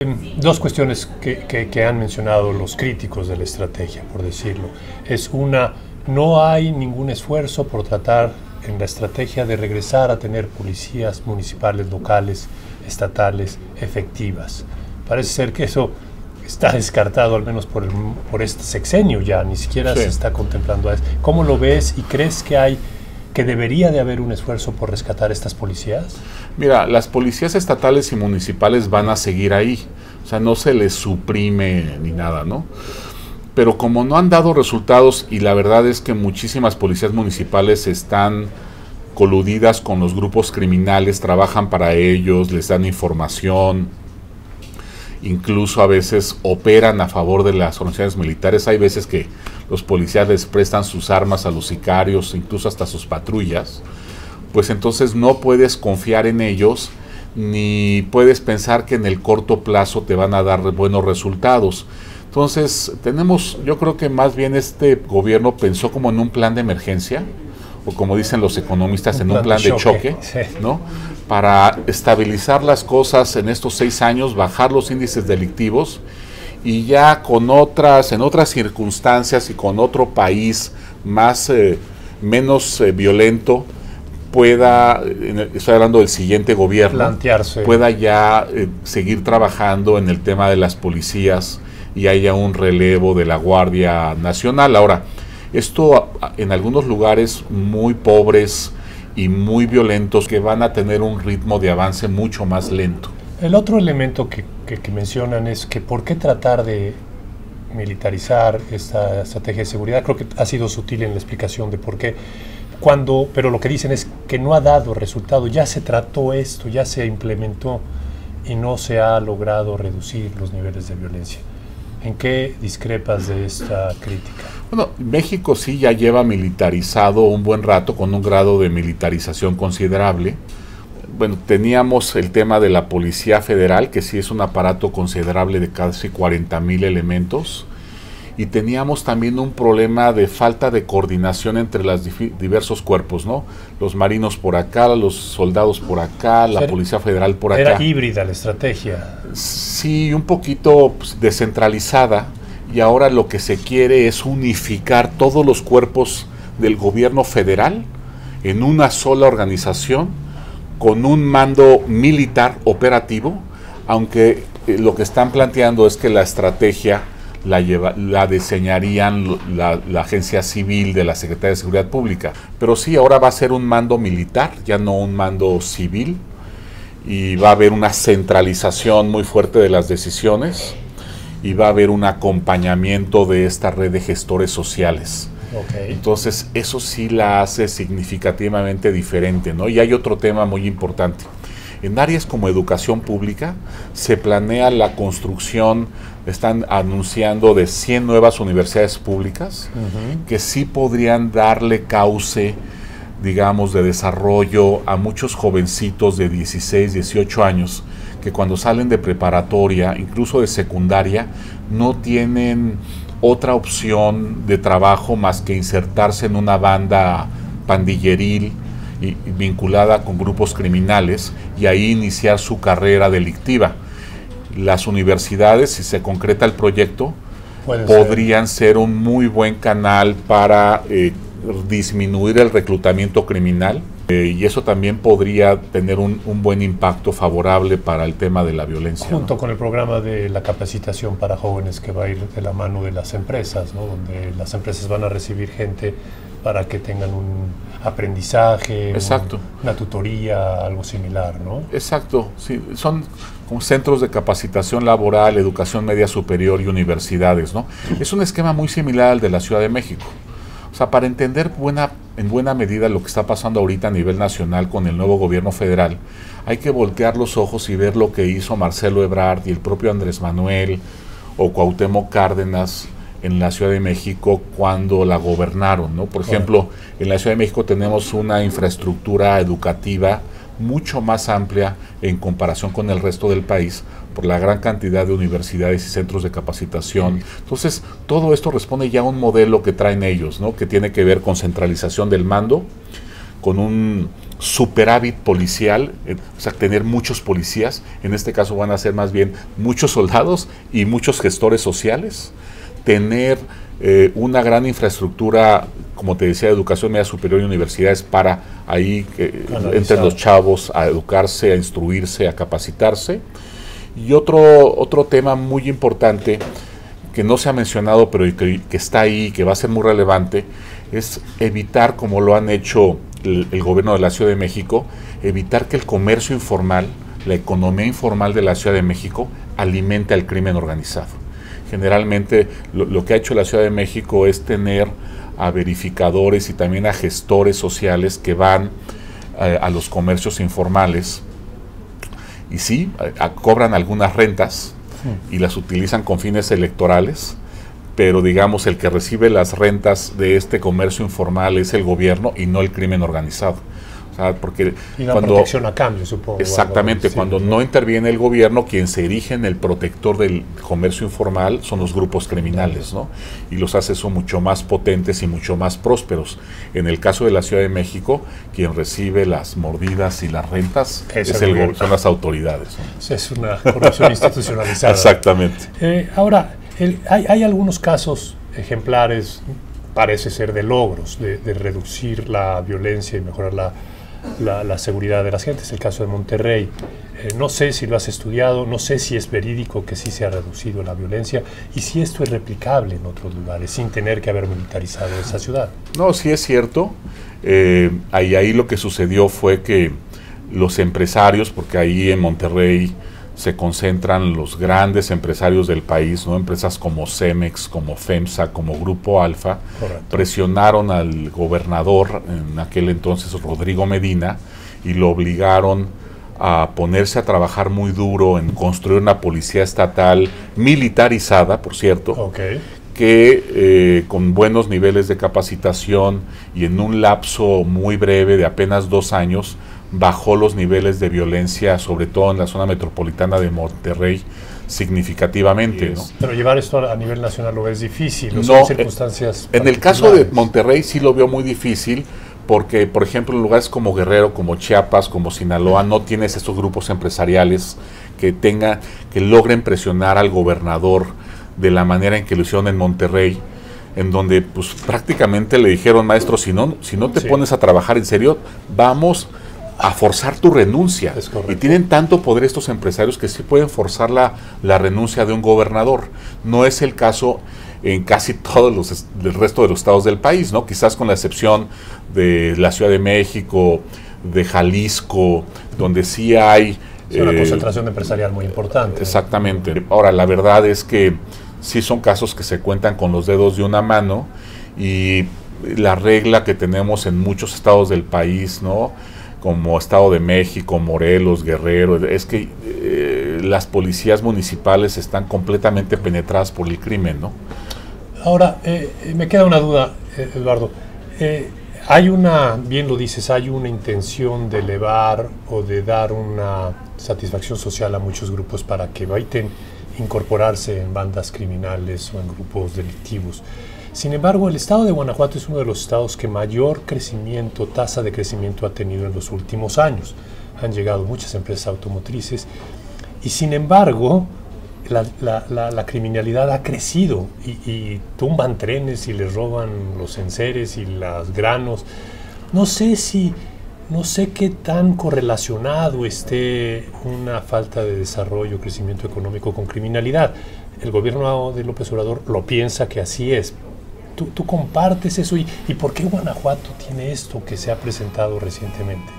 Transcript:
Dos cuestiones que han mencionado los críticos de la estrategia, por decirlo. Es una, no hay ningún esfuerzo por tratar en la estrategia de regresar a tener policías municipales, locales, estatales, efectivas. Parece ser que eso está descartado, al menos por este sexenio ya, ni siquiera se está contemplando eso. ¿Cómo lo ves y crees que debería de haber un esfuerzo por rescatar estas policías? Mira, las policías estatales y municipales van a seguir ahí, o sea, no se les suprime ni nada, ¿no? Pero como no han dado resultados, y la verdad es que muchísimas policías municipales están coludidas con los grupos criminales, trabajan para ellos, les dan información, incluso a veces operan a favor de las organizaciones militares. Hay veces que los policías les prestan sus armas a los sicarios, incluso hasta sus patrullas. Pues entonces no puedes confiar en ellos, ni puedes pensar que en el corto plazo te van a dar buenos resultados. Entonces yo creo que más bien este gobierno pensó como en un plan de emergencia, o como dicen los economistas, en un plan de choque, ¿no? Para estabilizar las cosas en estos 6 años, bajar los índices delictivos, y ya en otras circunstancias y con otro país menos violento, estoy hablando del siguiente gobierno, pueda ya seguir trabajando en el tema de las policías y haya un relevo de la Guardia Nacional. Ahora, esto en algunos lugares muy pobres y muy violentos, que van a tener un ritmo de avance mucho más lento. El otro elemento que mencionan es que ¿por qué tratar de militarizar esta estrategia de seguridad? Creo que ha sido sutil en la explicación de por qué. Pero lo que dicen es que no ha dado resultado. Ya se trató esto, ya se implementó y no se ha logrado reducir los niveles de violencia. ¿En qué discrepas de esta crítica? Bueno, México sí ya lleva militarizado un buen rato, con un grado de militarización considerable. Bueno, teníamos el tema de la Policía Federal, que sí es un aparato considerable de casi 40,000 elementos. Y teníamos también un problema de falta de coordinación entre los diversos cuerpos, ¿no? Los marinos por acá, los soldados por acá, la Policía Federal por acá. Era híbrida la estrategia. Sí, un poquito descentralizada, y ahora lo que se quiere es unificar todos los cuerpos del gobierno federal en una sola organización, con un mando militar operativo, aunque lo que están planteando es que la estrategia la diseñarían la agencia civil de la Secretaría de Seguridad Pública. Pero sí, ahora va a ser un mando militar, ya no un mando civil, y va a haber una centralización muy fuerte de las decisiones, y va a haber un acompañamiento de esta red de gestores sociales. Entonces, eso sí la hace significativamente diferente, ¿no? Y hay otro tema muy importante. En áreas como educación pública se planea la construcción, están anunciando, de 100 nuevas universidades públicas, que sí podrían darle cauce, digamos, de desarrollo a muchos jovencitos de 16, 18 años, que cuando salen de preparatoria, incluso de secundaria, no tienen otra opción de trabajo más que insertarse en una banda pandilleril y vinculada con grupos criminales, y ahí iniciar su carrera delictiva. Las universidades, si se concreta el proyecto, podrían ser un muy buen canal para disminuir el reclutamiento criminal, y eso también podría tener un buen impacto favorable para el tema de la violencia. Junto con el programa de la capacitación para jóvenes, que va a ir de la mano de las empresas, ¿no? Donde las empresas van a recibir gente para que tengan un aprendizaje, una tutoría, algo similar, ¿no? Exacto, sí, son como centros de capacitación laboral, educación media superior y universidades, ¿no? Es un esquema muy similar al de la Ciudad de México. O sea, para entender en buena medida lo que está pasando ahorita a nivel nacional con el nuevo gobierno federal, hay que voltear los ojos y ver lo que hizo Marcelo Ebrard y el propio Andrés Manuel o Cuauhtémoc Cárdenas en la Ciudad de México cuando la gobernaron, ¿no? Por ejemplo, en la Ciudad de México tenemos una infraestructura educativa mucho más amplia en comparación con el resto del país, por la gran cantidad de universidades y centros de capacitación. Entonces, todo esto responde ya a un modelo que traen ellos, ¿no? Que tiene que ver con centralización del mando, con un superávit policial, o sea, tener muchos policías. En este caso van a ser más bien muchos soldados y muchos gestores sociales. Tener una gran infraestructura, como te decía, de educación media superior y universidades para ahí entren los chavos a educarse, a instruirse, a capacitarse. Y otro tema muy importante que no se ha mencionado, pero que está ahí, que va a ser muy relevante, es evitar, como lo han hecho el gobierno de la Ciudad de México, evitar que el comercio informal, la economía informal de la Ciudad de México, alimente al crimen organizado. Generalmente lo que ha hecho la Ciudad de México es tener a verificadores y también a gestores sociales que van a los comercios informales y sí, cobran algunas rentas y las utilizan con fines electorales, pero digamos el que recibe las rentas de este comercio informal es el gobierno y no el crimen organizado. O sea, porque y la protección a cambio, supongo. Exactamente, cuando no interviene el gobierno, quien se erige en el protector del comercio informal son los grupos criminales, ¿no? Y los hace eso mucho más potentes y mucho más prósperos. En el caso de la Ciudad de México, quien recibe las mordidas y las rentas son las autoridades, ¿no? Es una corrupción institucionalizada. Exactamente. Ahora, hay algunos casos ejemplares, parece ser de logros, de reducir la violencia y mejorar la seguridad de las gentes. El caso de Monterrey, no sé si lo has estudiado, no sé si es verídico que sí se ha reducido la violencia y si esto es replicable en otros lugares sin tener que haber militarizado esa ciudad. No, sí es cierto. Ahí lo que sucedió fue que los empresarios, porque ahí en Monterrey se concentran los grandes empresarios del país, ¿no? Empresas como Cemex, como FEMSA, como Grupo Alfa, presionaron al gobernador, en aquel entonces Rodrigo Medina, y lo obligaron a ponerse a trabajar muy duro en construir una policía estatal militarizada, por cierto, que con buenos niveles de capacitación y en un lapso muy breve de apenas 2 años, bajó los niveles de violencia, sobre todo en la zona metropolitana de Monterrey, significativamente, ¿no? Pero llevar esto a nivel nacional lo es difícil, no, son circunstancias en el caso de Monterrey sí lo veo muy difícil, porque, por ejemplo, en lugares como Guerrero, como Chiapas, como Sinaloa, no tienes estos grupos empresariales que logren presionar al gobernador de la manera en que lo hicieron en Monterrey, en donde pues prácticamente le dijeron, maestro, si no te pones a trabajar en serio, vamos a forzar tu renuncia. Y tienen tanto poder estos empresarios que sí pueden forzar la renuncia de un gobernador. No es el caso en casi todos del resto de los estados del país, ¿no? Quizás con la excepción de la Ciudad de México, de Jalisco, donde sí hay es una concentración empresarial muy importante. Exactamente. Ahora, la verdad es que sí son casos que se cuentan con los dedos de una mano, y la regla que tenemos en muchos estados del país, ¿no?, como Estado de México, Morelos, Guerrero, es que las policías municipales están completamente penetradas por el crimen, ¿no? Ahora, me queda una duda, Eduardo. Hay bien lo dices, hay una intención de elevar o de dar una satisfacción social a muchos grupos para que eviten incorporarse en bandas criminales o en grupos delictivos. Sin embargo, el estado de Guanajuato es uno de los estados que mayor tasa de crecimiento ha tenido en los últimos años. Han llegado muchas empresas automotrices y sin embargo la criminalidad ha crecido y tumban trenes y les roban los enseres y los granos. No sé qué tan correlacionado esté una falta de desarrollo, crecimiento económico con criminalidad. El gobierno de López Obrador lo piensa que así es. ¿Tú compartes eso? ¿Y por qué Guanajuato tiene esto que se ha presentado recientemente?